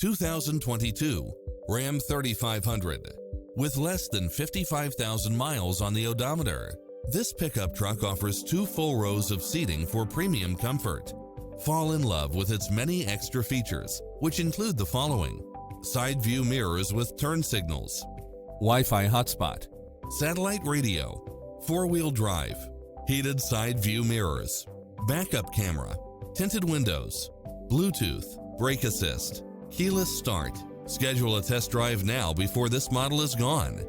2022 Ram 3500. With less than 55,000 miles on the odometer, this pickup truck offers 2 full rows of seating for premium comfort. Fall in love with its many extra features, which include the following: side view mirrors with turn signals, Wi-Fi hotspot, satellite radio, 4-wheel drive, heated side view mirrors, backup camera, tinted windows, Bluetooth, brake assist, keyless start. Schedule a test drive now before this model is gone.